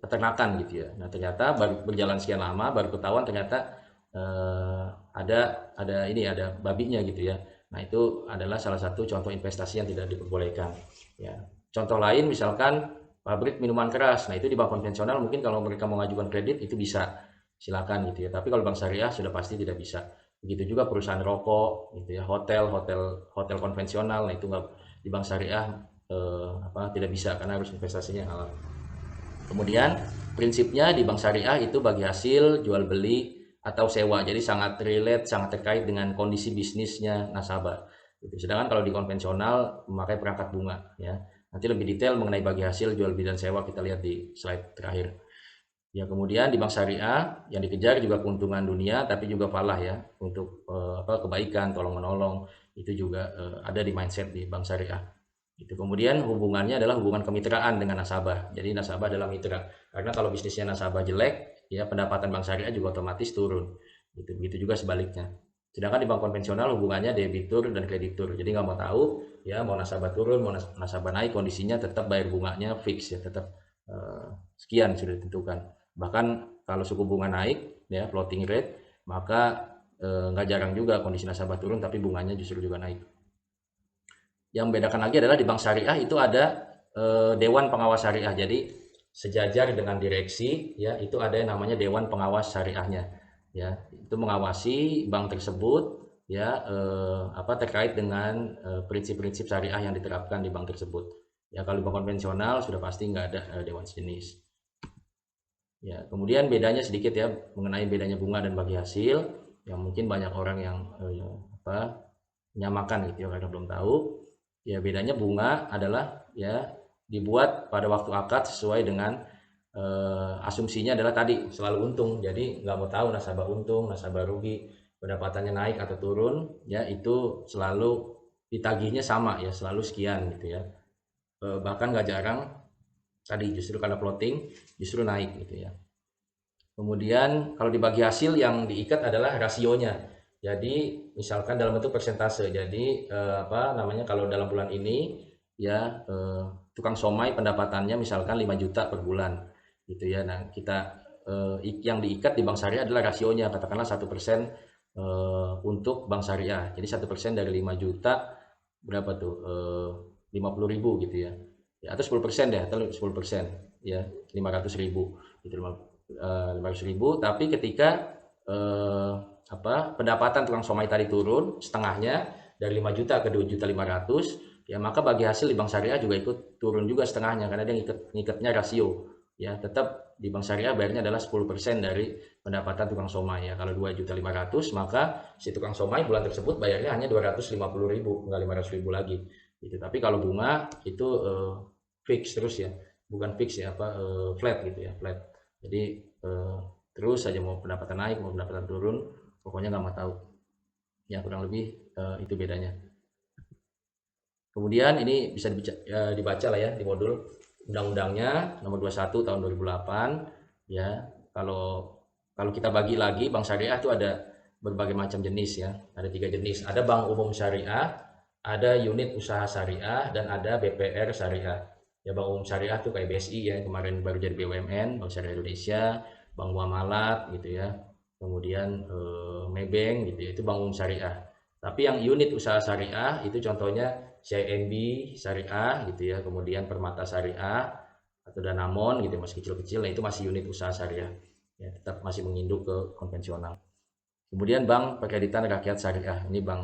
peternakan gitu ya. Nah ternyata baru berjalan sekian lama baru ketahuan ternyata ada babinya gitu ya. Nah itu adalah salah satu contoh investasi yang tidak diperbolehkan ya. Contoh lain misalkan pabrik minuman keras, nah itu di bank konvensional mungkin kalau mereka mengajukan kredit itu bisa. silakan gitu ya. Tapi kalau bank syariah sudah pasti tidak bisa. Begitu juga perusahaan rokok gitu ya, hotel konvensional, nah itu nggak, di bank syariah tidak bisa karena harus investasinya halal. Kemudian prinsipnya di bank syariah itu bagi hasil jual beli atau sewa. Jadi sangat relate, sangat terkait dengan kondisi bisnisnya nasabah. Gitu. Sedangkan kalau di konvensional memakai perangkat bunga ya. Nanti lebih detail mengenai bagi hasil jual beli dan sewa kita lihat di slide terakhir. Ya, kemudian di bank syariah yang dikejar juga keuntungan dunia tapi juga falah ya, untuk kebaikan, tolong menolong, itu juga ada di mindset di bank syariah. Itu kemudian hubungannya adalah hubungan kemitraan dengan nasabah. Jadi nasabah adalah mitra. Karena kalau bisnisnya nasabah jelek, ya pendapatan bank syariah juga otomatis turun. Gitu. Begitu juga sebaliknya. Sedangkan di bank konvensional hubungannya debitur dan kreditur. Jadi nggak mau tahu ya, mau nasabah turun, mau nasabah naik, kondisinya tetap bayar bunganya fix ya, tetap sekian sudah ditentukan. Bahkan kalau suku bunga naik ya, floating rate, maka nggak jarang juga kondisi nasabah turun tapi bunganya justru juga naik. Yang membedakan lagi adalah di bank syariah itu ada dewan pengawas syariah. Jadi sejajar dengan direksi ya, itu ada yang namanya dewan pengawas syariahnya ya. Itu mengawasi bank tersebut ya, terkait dengan prinsip-prinsip syariah yang diterapkan di bank tersebut. Ya kalau bank konvensional sudah pasti nggak ada dewan sejenis. Ya, kemudian bedanya sedikit ya mengenai bedanya bunga dan bagi hasil, yang mungkin banyak orang yang menyamakan gitu ya karena belum tahu. Ya bedanya bunga adalah ya dibuat pada waktu akad sesuai dengan asumsinya adalah tadi selalu untung. Jadi nggak mau tahu nasabah untung, nasabah rugi, pendapatannya naik atau turun, ya itu selalu ditagihnya sama ya, selalu sekian gitu ya. Bahkan nggak jarang tadi justru karena floating justru naik gitu ya. Kemudian kalau dibagi hasil yang diikat adalah rasionya. Jadi misalkan dalam bentuk persentase. Jadi kalau dalam bulan ini ya tukang somai pendapatannya misalkan 5 juta per bulan gitu ya. Nah, kita yang diikat di bank syariah adalah rasionya, katakanlah 1% untuk bank syariah. Jadi 1% dari 5 juta berapa tuh? 50.000 gitu ya. Ya atau 10% deh, atau 10% ya, 500.000 gitu, 500.000. Tapi ketika pendapatan tukang somai tadi turun setengahnya dari 5 juta ke 2.500.000 ya, maka bagi hasil di bank syariah juga ikut turun juga setengahnya karena dia ngikatnya rasio ya. Tetap di bank syariah bayarnya adalah 10% dari pendapatan tukang somai ya. Kalau 2.500.000 maka si tukang somai bulan tersebut bayarnya hanya 250.000, nggak 500.000 lagi gitu. Tapi kalau bunga itu fix terus ya, bukan fix ya, flat gitu ya, flat. Jadi terus saja mau pendapatan naik mau pendapatan turun, pokoknya nggak mau tahu ya, kurang lebih itu bedanya. Kemudian ini bisa dibaca lah ya di modul undang-undangnya nomor 21 tahun 2008 ya. Kalau kita bagi lagi bank syariah itu ada berbagai macam jenis ya, ada 3 jenis. Ada bank umum syariah, ada unit usaha syariah, dan ada BPR syariah. Ya bank umum syariah tuh kayak BSI ya, kemarin baru jadi BUMN, Bank Syariah Indonesia, Bank Muamalat gitu ya. Kemudian Maybank gitu ya, itu bank umum syariah. Tapi yang unit usaha syariah itu contohnya CIMB syariah gitu ya, kemudian Permata syariah atau Danamon gitu, masih kecil-kecil. Nah itu masih unit usaha syariah ya, tetap masih menginduk ke konvensional. Kemudian bank perkreditan rakyat syariah, ini bank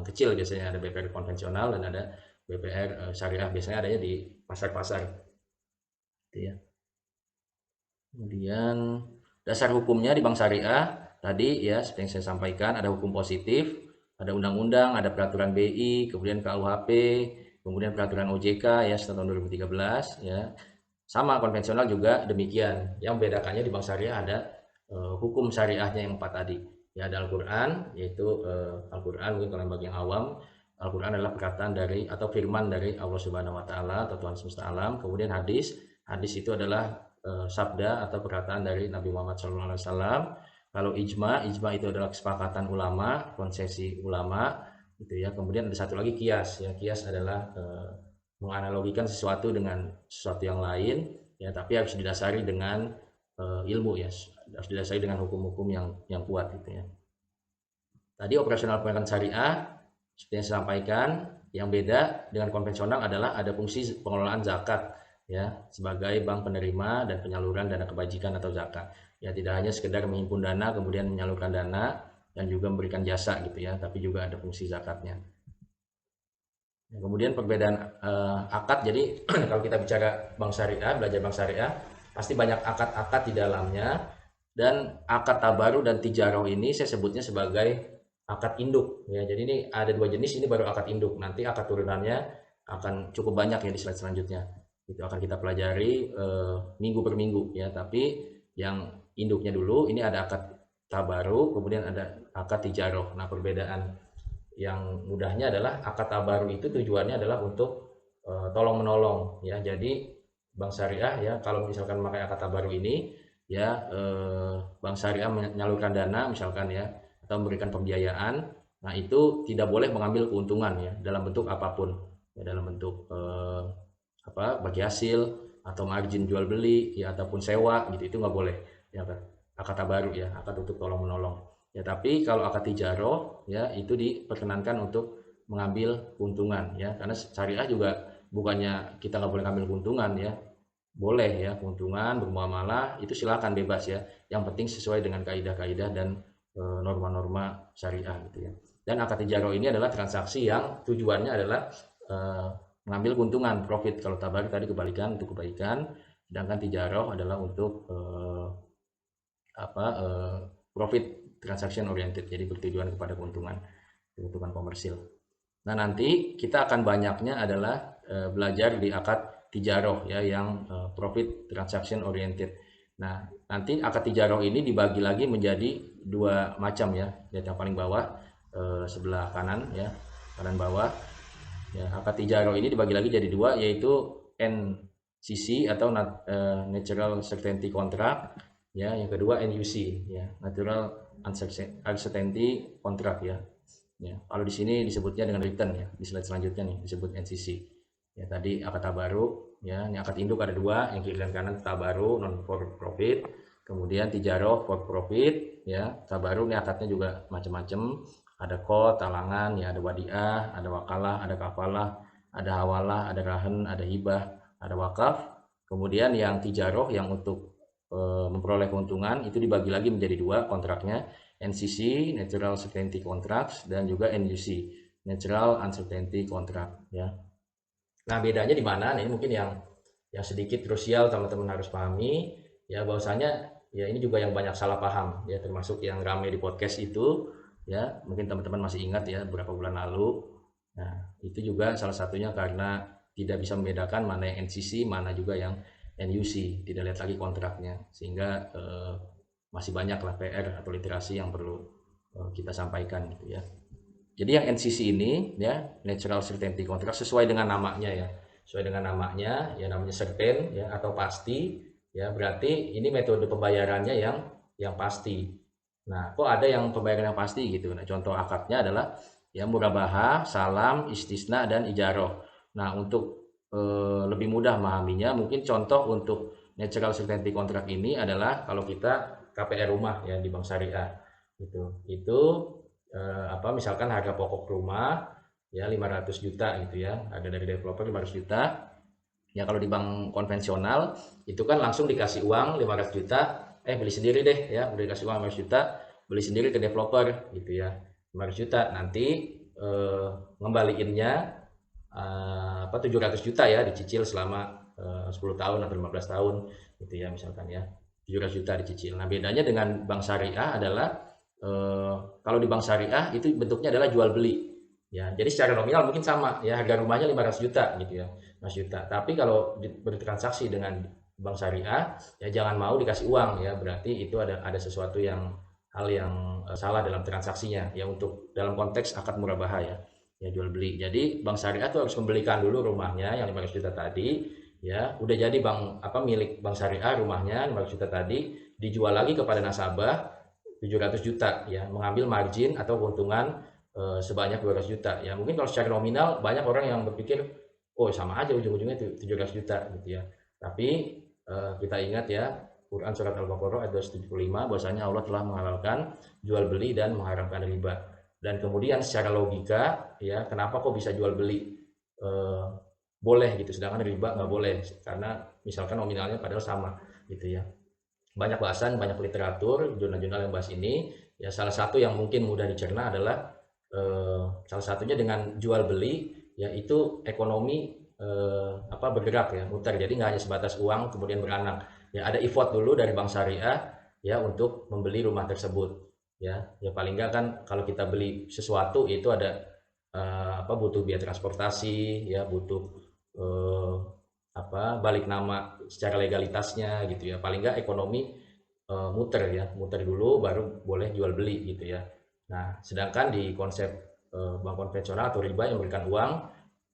kecil biasanya, ada BPR konvensional dan ada BPR syariah, biasanya adanya di pasar-pasar gitu ya. Kemudian dasar hukumnya di bank syariah tadi ya seperti yang saya sampaikan, ada hukum positif, ada undang-undang, ada peraturan BI, kemudian KUHP, kemudian peraturan OJK ya tahun 2013 ya. Sama konvensional juga demikian. Yang bedakannya di bank syariah ada hukum syariahnya yang 4 tadi. Ya ada Al-Qur'an, yaitu Al-Qur'an mungkin kalau bagi yang awam, Al-Qur'an adalah perkataan dari atau firman dari Allah Subhanahu wa taala atau Tuhan semesta alam. Kemudian hadis, hadis itu adalah sabda atau perkataan dari Nabi Muhammad SAW. Kalau ijma, ijma itu adalah kesepakatan ulama, konsesi ulama gitu ya. Kemudian ada satu lagi kias ya, kias adalah menganalogikan sesuatu dengan sesuatu yang lain ya, tapi harus didasari dengan ilmu ya, harus didasari dengan hukum-hukum yang kuat gitu ya. Tadi operasional perbankan syariah seperti yang saya sampaikan, yang beda dengan konvensional adalah ada fungsi pengelolaan zakat ya sebagai bank penerima dan penyaluran dana kebajikan atau zakat. Ya tidak hanya sekedar menghimpun dana kemudian menyalurkan dana dan juga memberikan jasa gitu ya, tapi juga ada fungsi zakatnya. Ya, kemudian perbedaan akad, jadi kalau kita bicara bank syariah, belajar bank syariah, pasti banyak akad-akad di dalamnya, dan akad tabaru dan tijaroh ini saya sebutnya sebagai akad induk. Ya, jadi ini ada dua jenis, ini baru akad induk. Nanti akad turunannya akan cukup banyak ya di slide selanjutnya. Itu akan kita pelajari minggu per minggu ya. Tapi yang induknya dulu, ini ada akad tabaru, kemudian ada akad tijaroh. Nah, perbedaan yang mudahnya adalah akad tabaru itu tujuannya adalah untuk tolong menolong ya. Jadi bank syariah ya kalau misalkan memakai akad tabaru ini ya, bank syariah menyalurkan dana misalkan ya atau memberikan pembiayaan, nah itu tidak boleh mengambil keuntungan ya dalam bentuk apapun ya, dalam bentuk bagi hasil atau margin jual beli ya ataupun sewa gitu, itu nggak boleh ya kan, akad tabaru ya, akad untuk tolong menolong. Ya, tapi kalau akad tijaroh ya itu diperkenankan untuk mengambil keuntungan ya, karena syariah juga bukannya kita nggak boleh ngambil keuntungan ya, boleh ya, keuntungan bermuamalah itu silakan bebas ya, yang penting sesuai dengan kaidah-kaidah dan norma-norma syariah gitu ya. Dan akad tijaroh ini adalah transaksi yang tujuannya adalah mengambil keuntungan, profit. Kalau tabar tadi kebalikan, untuk kebaikan, sedangkan tijaroh adalah untuk profit, transaction oriented, jadi bertujuan kepada keuntungan komersil. Nah, nanti kita akan banyaknya adalah belajar di akad tijaroh ya, yang profit transaction oriented. Nah, nanti akad tijaroh ini dibagi lagi menjadi dua macam ya. Lihat yang paling bawah sebelah kanan ya, kanan bawah. Ya, akad tijaroh ini dibagi lagi jadi dua, yaitu NCC atau Natural Certainty Contract ya, yang kedua NUC ya, Natural Uncertainty Contract ya. Ya, kalau di sini disebutnya dengan return ya, di slide selanjutnya nih disebut NCC. Ya, tadi akad tabaru ya, ini akad induk ada dua, yang kiri dan kanan tabaru non for profit, kemudian tijaroh for profit ya. Tabaru ini akadnya juga macam-macam, ada qad, talangan ya, ada wadiah, ada wakalah, ada kafalah, ada hawalah, ada rahen, ada hibah, ada wakaf. Kemudian yang tijaroh yang untuk memperoleh keuntungan itu dibagi lagi menjadi dua kontraknya, NCC Natural Certainty Contracts dan juga NUC Natural Uncertainty Contract ya. Nah, bedanya di mana nih, mungkin yang sedikit krusial teman-teman harus pahami ya, bahwasanya ya ini juga yang banyak salah paham ya, termasuk yang ramai di podcast itu ya, mungkin teman-teman masih ingat ya beberapa bulan lalu. Nah, itu juga salah satunya karena tidak bisa membedakan mana yang NCC, mana juga yang NUC, tidak lihat lagi kontraknya, sehingga masih banyak lah PR atau literasi yang perlu kita sampaikan gitu ya. Jadi yang NCC ini ya, Natural Certainty Contract, sesuai dengan namanya ya, sesuai dengan namanya ya, namanya certain ya atau pasti ya, berarti ini metode pembayarannya yang pasti. Nah, kok ada yang pembayaran yang pasti gitu. Nah, contoh akadnya adalah ya murabahah, salam, istisna, dan ijaroh. Nah, untuk lebih mudah memahaminya, mungkin contoh untuk Natural Certainty Contract ini adalah kalau kita KPR rumah ya di bank syariah gitu. Itu misalkan harga pokok rumah ya 500 juta gitu ya, ada dari developer 500 juta. Ya kalau di bank konvensional itu kan langsung dikasih uang 500 juta, beli sendiri deh ya, udah dikasih uang 500 juta, beli sendiri ke developer gitu ya, 500 juta. Nanti ngembaliinnya 700 juta ya, dicicil selama 10 tahun atau 15 tahun gitu ya misalkan ya, 700 juta dicicil. Nah, bedanya dengan bank syariah adalah kalau di bank syariah itu bentuknya adalah jual beli ya, jadi secara nominal mungkin sama ya, harga rumahnya 500 juta gitu ya, 500 juta, tapi kalau bertransaksi dengan bank syariah ya jangan mau dikasih uang ya, berarti itu ada sesuatu hal yang salah dalam transaksinya ya, untuk dalam konteks akad murabahah ya jual beli. Jadi bank syariah tuh harus membelikan dulu rumahnya yang 500 juta tadi ya, udah jadi milik bank syariah rumahnya 500 juta tadi, dijual lagi kepada nasabah 700 juta ya, mengambil margin atau keuntungan sebanyak 200 juta ya. Mungkin kalau secara nominal banyak orang yang berpikir oh sama aja ujung-ujungnya 700 juta gitu ya, tapi kita ingat ya, Quran surat Al-Baqarah ayat 275, bahwasanya Allah telah menghalalkan jual beli dan mengharamkan riba. Dan kemudian secara logika ya, kenapa kok bisa jual beli boleh gitu, sedangkan riba nggak boleh karena misalkan nominalnya padahal sama gitu ya. Banyak bahasan, banyak literatur, jurnal-jurnal yang bahas ini. Ya salah satu yang mungkin mudah dicerna adalah salah satunya dengan jual beli, yaitu ekonomi bergerak ya, muter. Jadi nggak hanya sebatas uang kemudian beranak. Ya ada effort dulu dari bank syariah ya untuk membeli rumah tersebut. Ya paling nggak kan kalau kita beli sesuatu itu ada butuh biaya transportasi, ya butuh eh, balik nama secara legalitasnya gitu ya. Paling nggak ekonomi muter ya, muter dulu baru boleh jual beli gitu ya. Nah, sedangkan di konsep bank konvensional atau riba yang memberikan uang,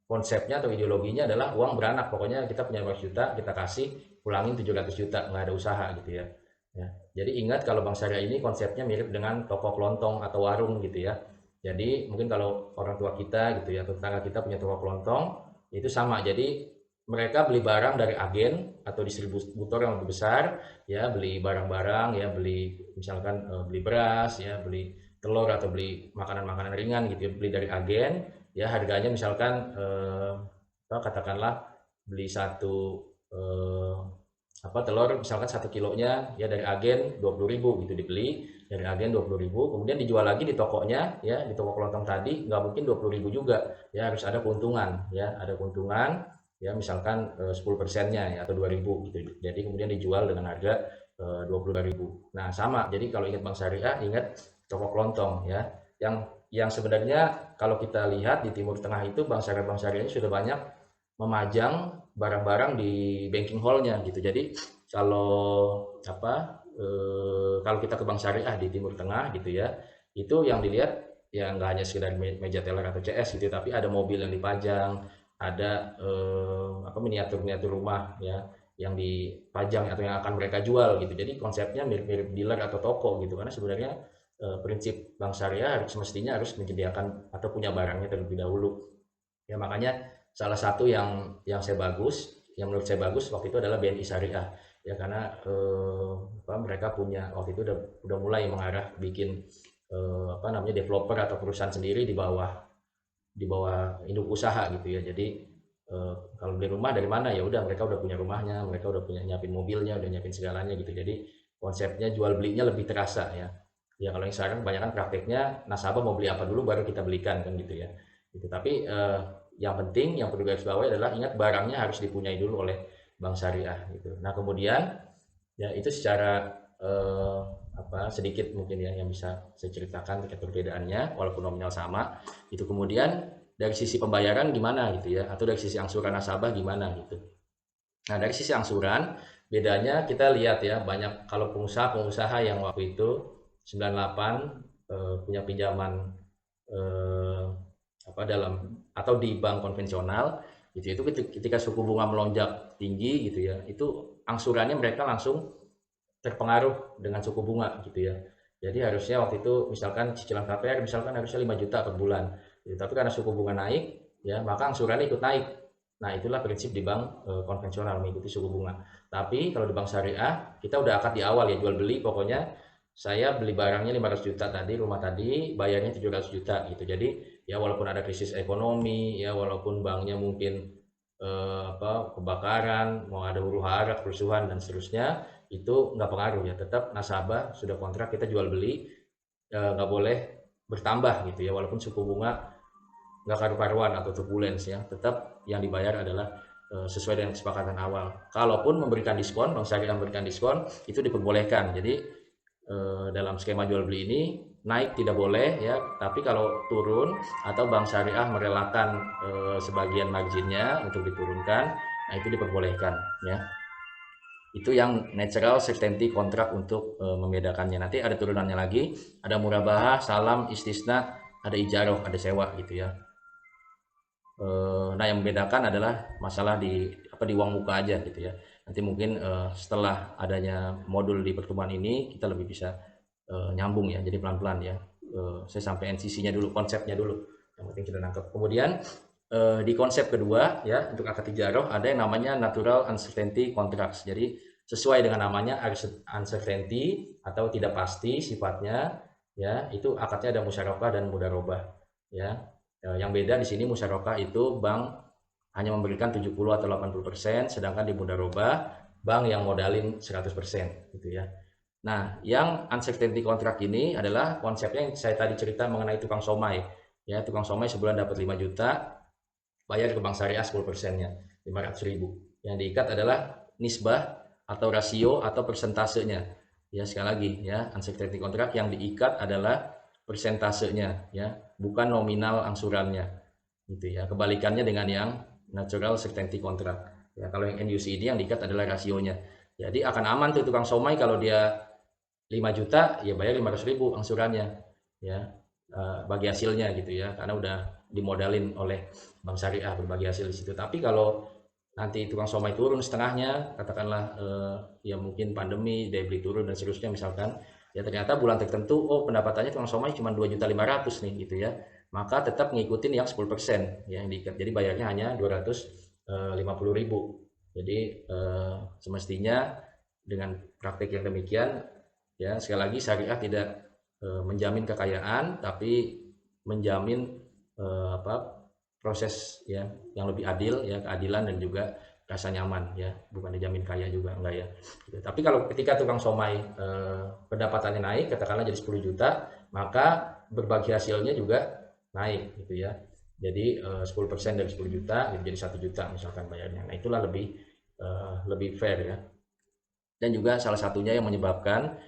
konsepnya atau ideologinya adalah uang beranak. Pokoknya kita punya 5 juta, kita kasih, pulangin 700 juta, nggak ada usaha gitu ya. Ya. Jadi ingat kalau bank syariah ini konsepnya mirip dengan toko kelontong atau warung gitu ya. Jadi mungkin kalau orang tua kita gitu ya, tetangga kita punya toko kelontong, itu sama. Jadi mereka beli barang dari agen atau distributor yang lebih besar, ya beli barang-barang, ya beli misalkan beli beras, ya beli telur atau beli makanan-makanan ringan gitu ya, beli dari agen, ya harganya misalkan katakanlah beli satu telur misalkan 1 kilonya ya dari agen 20.000 gitu dibeli dari agen 20.000, kemudian dijual lagi di tokonya ya di toko kelontong tadi nggak mungkin 20.000 juga ya, harus ada keuntungan ya, ada keuntungan ya misalkan 10%-nya ya atau 2.000 gitu, jadi kemudian dijual dengan harga 22.000. Nah sama, jadi kalau ingat bank syariah ingat toko kelontong ya, yang sebenarnya kalau kita lihat di Timur Tengah itu bank syariah ini sudah banyak memajang barang-barang di banking hall-nya gitu. Jadi kalau kalau kita ke bank syariah di Timur Tengah gitu ya, itu yang dilihat ya nggak hanya sekedar meja teller atau CS gitu, tapi ada mobil yang dipajang, ada miniatur-miniatur rumah ya yang dipajang atau yang akan mereka jual gitu. Jadi konsepnya mirip-mirip dealer atau toko gitu, karena sebenarnya prinsip bank syariah semestinya harus menyediakan atau punya barangnya terlebih dahulu. Ya makanya salah satu yang menurut saya bagus waktu itu adalah BNI Syariah ya, karena mereka punya waktu itu udah mulai mengarah bikin developer atau perusahaan sendiri di bawah induk usaha gitu ya. Jadi kalau beli rumah dari mana, ya udah mereka udah punya rumahnya, mereka udah punya nyiapin mobilnya, udah nyiapin segalanya gitu. Jadi konsepnya jual belinya lebih terasa ya. Ya kalau yang sekarang kebanyakan prakteknya nasabah mau beli apa dulu baru kita belikan kan gitu ya. Gitu. Tapi yang penting yang perlu garis bawahi adalah ingat barangnya harus dipunyai dulu oleh bank syariah gitu. Nah kemudian ya itu secara sedikit mungkin ya yang bisa saya ceritakan terkait perbedaannya walaupun nominal sama. Itu kemudian dari sisi pembayaran gimana gitu ya, atau dari sisi angsuran nasabah gimana gitu. Nah dari sisi angsuran bedanya kita lihat ya, banyak kalau pengusaha yang waktu itu 98 punya pinjaman eh, dalam atau di bank konvensional gitu, itu ketika suku bunga melonjak tinggi gitu ya, itu angsurannya mereka langsung terpengaruh dengan suku bunga gitu ya. Jadi harusnya waktu itu misalkan cicilan KPR misalkan harusnya 5 juta per bulan gitu. Tapi karena suku bunga naik ya maka angsurannya ikut naik. Nah itulah prinsip di bank konvensional mengikuti suku bunga. Tapi kalau di bank syariah kita udah akad di awal ya, jual beli pokoknya saya beli barangnya 500 juta tadi, rumah tadi bayarnya 700 juta gitu. Jadi ya walaupun ada krisis ekonomi ya, walaupun banknya mungkin kebakaran, mau ada huru hara, kerusuhan dan seterusnya, itu nggak pengaruh ya, tetap nasabah sudah kontrak kita jual beli nggak boleh bertambah gitu ya, walaupun suku bunga nggak karu-karuan atau turbulence ya, tetap yang dibayar adalah sesuai dengan kesepakatan awal. Kalaupun memberikan diskon, bank syariah memberikan diskon itu diperbolehkan. Jadi dalam skema jual beli ini naik tidak boleh ya, tapi kalau turun atau bank syariah merelakan sebagian marginnya untuk diturunkan, nah itu diperbolehkan ya. Itu yang natural certainty kontrak untuk membedakannya. Nanti ada turunannya lagi, ada murabahah, salam, istisna, ada ijaroh, ada sewa gitu ya. Nah yang membedakan adalah masalah di uang muka aja gitu ya. Nanti mungkin setelah adanya modul di pertemuan ini kita lebih bisa nyambung ya, jadi pelan-pelan ya. Saya sampai NCC-nya dulu, konsepnya dulu yang penting kita nangkep. Kemudian di konsep kedua ya untuk akad ijaroh ada yang namanya natural uncertainty contracts. Jadi sesuai dengan namanya uncertainty atau tidak pasti sifatnya ya, itu akadnya ada musyarakah dan mudharabah ya. Yang beda di sini musyarakah itu bank hanya memberikan 70 atau 80%, sedangkan di Mudharabah bank yang modalin 100% gitu ya. Nah, yang uncertainty contract ini adalah konsepnya yang saya tadi cerita mengenai tukang somai. Ya, tukang somai sebulan dapat 5 juta, bayar ke bank syariah 10%-nya, 500.000. Yang diikat adalah nisbah atau rasio atau persentasenya. Ya, sekali lagi ya, uncertainty contract yang diikat adalah persentasenya ya, bukan nominal angsurannya. Gitu ya. Kebalikannya dengan yang natural certainty contract. Ya, kalau yang NUC ini yang diikat adalah rasionya. Jadi akan aman tuh tukang somai kalau dia 5 juta ya bayar 500.000 angsurannya ya, bagi hasilnya gitu ya, karena udah dimodalin oleh bank syariah berbagi hasil di situ. Tapi kalau nanti tukang somai turun setengahnya, katakanlah ya mungkin pandemi daya beli turun dan seterusnya misalkan, ya ternyata bulan tertentu oh pendapatannya tukang somai cuma 2.500.000 nih gitu ya, maka tetap ngikutin yang 10% ya, yang diikat, jadi bayarnya hanya 250.000. Jadi semestinya dengan praktik yang demikian ya, sekali lagi syariah tidak menjamin kekayaan, tapi menjamin proses ya yang lebih adil ya, keadilan dan juga rasa nyaman ya, bukan dijamin kaya juga enggak ya gitu. Tapi kalau ketika tukang somai pendapatannya naik katakanlah jadi 10 juta, maka berbagi hasilnya juga naik gitu ya, jadi 10% dari 10 juta jadi 1 juta misalkan bayarnya. Nah itulah lebih fair ya. Dan juga salah satunya yang menyebabkan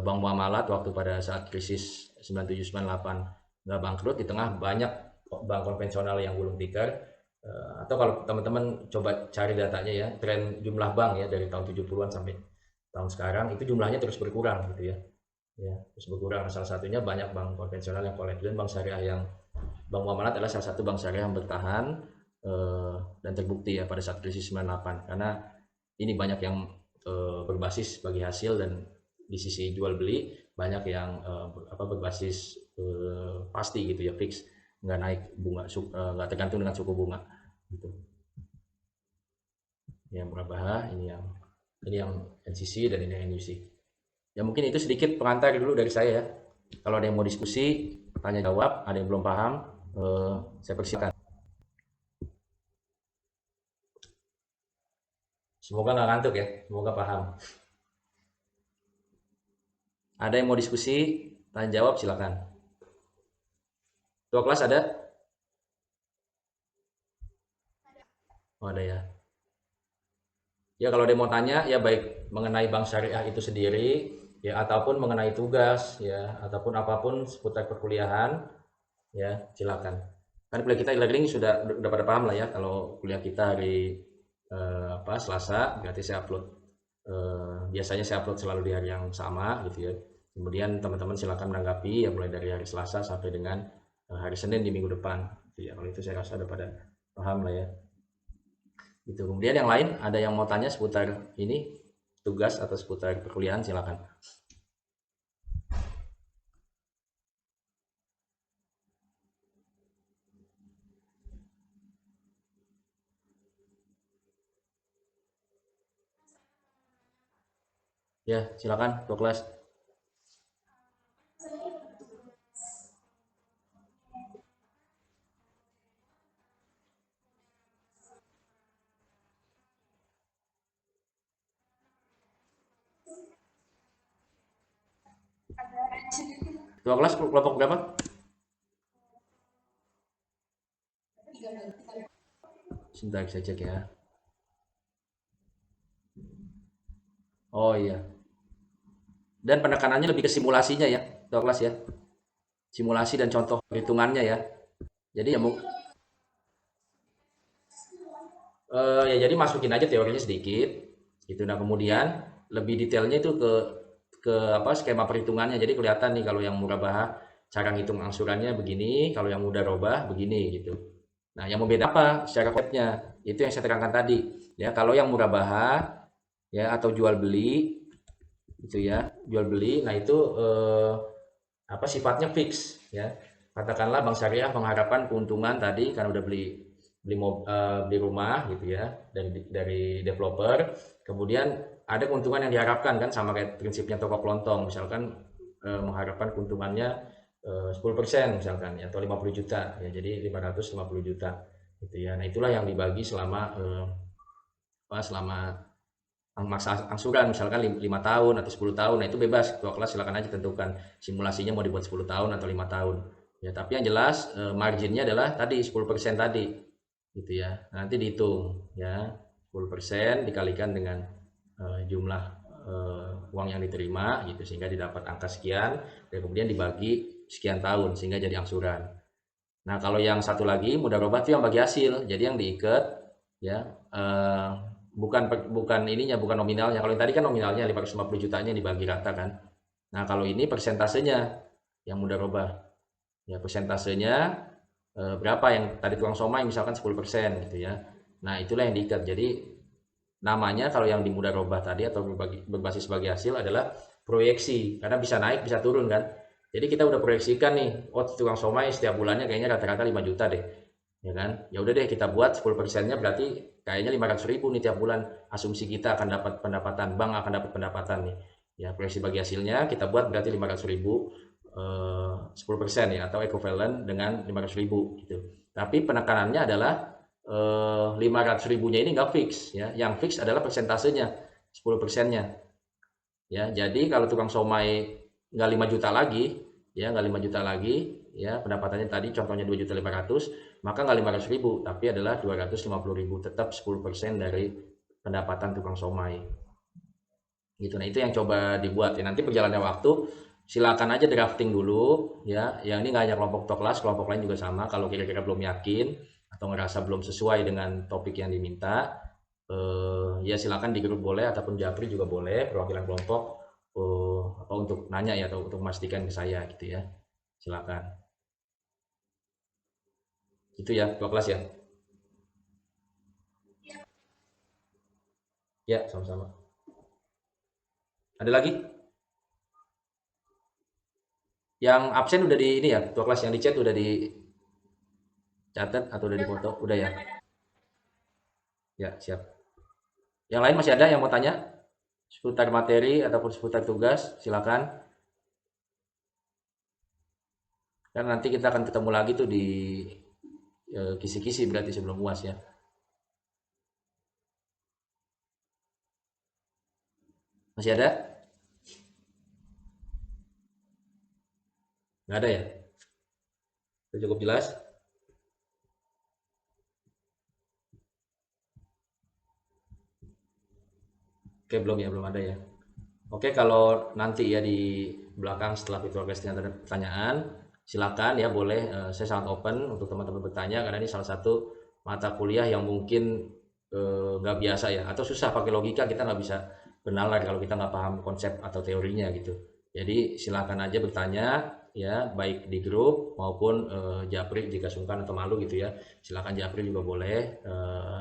bank muamalat waktu pada saat krisis 97-98 nggak bangkrut di tengah banyak bank konvensional yang gulung tikar. Atau kalau teman-teman coba cari datanya ya, tren jumlah bank ya dari tahun 70-an sampai tahun sekarang itu jumlahnya terus berkurang gitu ya. Ya, terus berkurang. Salah satunya banyak bank konvensional yang kolaps, dan bank syariah yang bank muamalat adalah salah satu bank syariah yang bertahan dan terbukti ya pada saat krisis 98, karena ini banyak yang berbasis bagi hasil, dan di sisi jual beli banyak yang berbasis pasti gitu ya, fix, nggak naik bunga, nggak tergantung dengan suku bunga gitu. Yang Murabahah ini yang NCC dan ini yang NUC. Ya mungkin itu sedikit pengantar dulu dari saya ya. Kalau ada yang mau diskusi, tanya jawab, ada yang belum paham, saya persilakan. Semoga nggak ngantuk ya, semoga paham. Ada yang mau diskusi, tanya jawab silakan. Tua kelas ada? Oh ada ya. Ya kalau ada yang mau tanya ya, baik mengenai bank syariah itu sendiri ya, ataupun mengenai tugas ya, ataupun apapun seputar perkuliahan ya, silakan. Kan kuliah kita e-learning sudah pada paham lah ya, kalau kuliah kita hari Selasa berarti saya upload, biasanya saya upload selalu di hari yang sama gitu ya. Kemudian teman-teman silakan menanggapi ya, mulai dari hari Selasa sampai dengan hari Senin di minggu depan gitu ya. Kalau itu saya rasa udah pada paham lah ya gitu. Kemudian yang lain ada yang mau tanya seputar ini tugas atau seputar perkuliahan, silakan. Ya silakan ke kelas. Ketua kelas kelompok berapa? Sebentar saya cek ya. Oh iya. Dan penekanannya lebih ke simulasinya ya, ketua kelas ya. Simulasi dan contoh perhitungannya ya. Jadi ya ya jadi masukin aja teorinya sedikit gitu. Nah kemudian lebih detailnya itu ke skema perhitungannya, jadi kelihatan nih kalau yang murabahah cara ngitung angsurannya begini, kalau yang mudharabah begini gitu. Nah yang membeda apa secara konsepnya itu yang saya terangkan tadi ya. Kalau yang murabahah ya atau jual beli itu ya, jual beli, nah itu sifatnya fix ya. Katakanlah bank syariah mengharapkan keuntungan tadi karena udah beli rumah gitu ya, dari developer, kemudian ada keuntungan yang diharapkan kan, sama kayak prinsipnya toko kelontong misalkan, mengharapkan keuntungannya 10% misalkan ya, atau 50 juta ya, jadi 550 juta gitu ya. Nah itulah yang dibagi selama selama masa angsuran, misalkan 5 tahun atau 10 tahun. Nah itu bebas, ketua kelas silakan aja tentukan simulasinya mau dibuat 10 tahun atau 5 tahun ya. Tapi yang jelas marginnya adalah tadi 10% tadi gitu ya. Nah, nanti dihitung ya, 10% dikalikan dengan jumlah uang yang diterima gitu, sehingga didapat angka sekian dan kemudian dibagi sekian tahun sehingga jadi angsuran. Nah kalau yang satu lagi mudharabah itu yang bagi hasil, jadi yang diikat ya, bukan bukan ininya, bukan nominalnya. Kalau yang tadi kan nominalnya 550 jutanya dibagi rata kan. Nah kalau ini persentasenya yang mudharabah ya, persentasenya berapa yang tadi tukang somai misalkan 10% gitu ya. Nah itulah yang diikat. Jadi namanya kalau yang di mudharabah tadi atau berbasis bagi hasil adalah proyeksi, karena bisa naik bisa turun kan. Jadi kita udah proyeksikan nih, oh tukang somai setiap bulannya kayaknya rata-rata 5 juta deh, ya kan. Ya udah deh kita buat 10%-nya berarti kayaknya 500.000 nih tiap bulan. Asumsi kita akan dapat pendapatan, bank akan dapat pendapatan nih. Ya proyeksi bagi hasilnya kita buat berarti 500.000 10% ya, atau equivalent dengan 500.000 gitu. Tapi penekanannya adalah 500 ribunya ini nggak fix ya, yang fix adalah persentasenya 10%-nya ya. Jadi kalau tukang somai nggak 5 juta lagi ya, nggak 5 juta lagi ya, pendapatannya tadi contohnya 2.500.000, maka nggak 500 ribu tapi adalah 250.000, tetap 10% dari pendapatan tukang somai gitu. Nah itu yang coba dibuat ya. Nanti perjalannya waktu silakan aja drafting dulu ya. Yang ini nggak hanya kelompok kelas, kelompok lain juga sama. Kalau kira-kira belum yakin atau ngerasa belum sesuai dengan topik yang diminta, ya silakan di grup boleh ataupun japri juga boleh, perwakilan kelompok apa untuk nanya ya, atau untuk memastikan ke saya gitu ya. Silakan. Itu ya ketua kelas ya. Ya sama-sama. Ada lagi yang absen udah di ini ya, ketua kelas yang di chat udah dicatat atau udah dipoto? Udah ya. Ya siap. Yang lain masih ada yang mau tanya seputar materi ataupun seputar tugas, silakan. Kan nanti kita akan ketemu lagi tuh di kisi-kisi berarti sebelum UAS ya. Masih ada? Nggak ada ya? Sudah cukup jelas? Oke, belum ya, belum ada ya. Oke, kalau nanti ya di belakang setelah virtual questionnaire ada pertanyaan, silakan ya, boleh. Saya sangat open untuk teman-teman bertanya, karena ini salah satu mata kuliah yang mungkin nggak biasa ya, atau susah pakai logika, kita nggak bisa bernalar kalau kita nggak paham konsep atau teorinya gitu. Jadi silakan aja bertanya ya, baik di grup maupun japri jika sungkan atau malu gitu ya. Silakan japri juga boleh.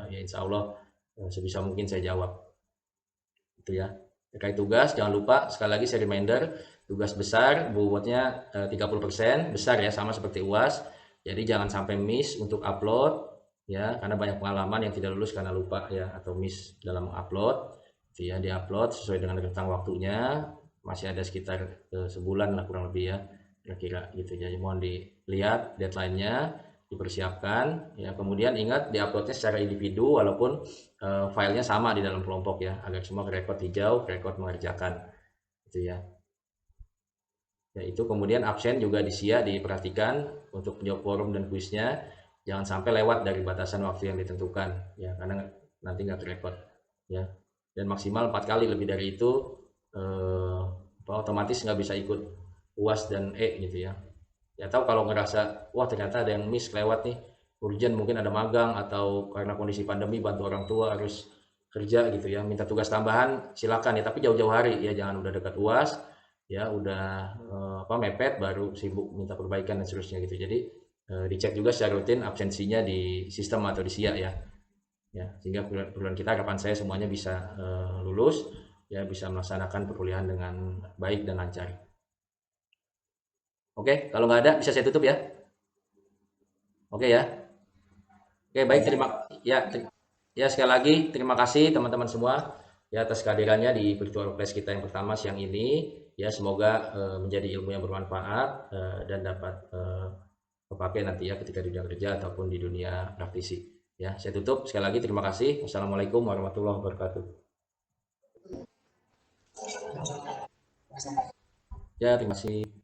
Ya insya Allah sebisa mungkin saya jawab itu ya. Terkait tugas jangan lupa sekali lagi saya reminder, tugas besar bobotnya 30% besar ya, sama seperti UAS. Jadi jangan sampai miss untuk upload ya, karena banyak pengalaman yang tidak lulus karena lupa ya, atau miss dalam upload. Itu ya, diupload sesuai dengan rentang waktunya, masih ada sekitar sebulan lah kurang lebih ya, kira-kira gitu. Jadi mohon dilihat deadline-nya, dipersiapkan ya. Kemudian ingat diuploadnya secara individu walaupun filenya sama di dalam kelompok ya, agar semua record hijau, record mengerjakan itu ya. Ya itu, kemudian absen juga diperhatikan untuk menjawab forum dan kuisnya, jangan sampai lewat dari batasan waktu yang ditentukan ya, karena nanti nggak terekod ya. Dan maksimal 4 kali, lebih dari itu otomatis nggak bisa ikut UAS dan gitu ya. Ya tahu kalau ngerasa wah ternyata ada yang miss lewat nih, urgent, mungkin ada magang atau karena kondisi pandemi bantu orang tua harus kerja gitu ya, minta tugas tambahan silakan ya, tapi jauh-jauh hari ya, jangan udah dekat UAS ya, udah mepet baru sibuk minta perbaikan dan seterusnya gitu. Jadi dicek juga secara rutin absensinya di sistem atau di SIA ya, sehingga perguruan kita, harapan saya semuanya bisa lulus ya, bisa melaksanakan perkuliahan dengan baik dan lancar. Oke, kalau nggak ada bisa saya tutup ya. Oke ya. Oke, baik, ya sekali lagi terima kasih teman-teman semua ya atas kehadirannya di virtual class kita yang pertama siang ini. Ya semoga menjadi ilmu yang bermanfaat dan dapat terpakai nanti ya ketika di dunia kerja ataupun di dunia praktisi. Ya, saya tutup sekali lagi, terima kasih. Wassalamualaikum warahmatullahi wabarakatuh. Ya, terima kasih.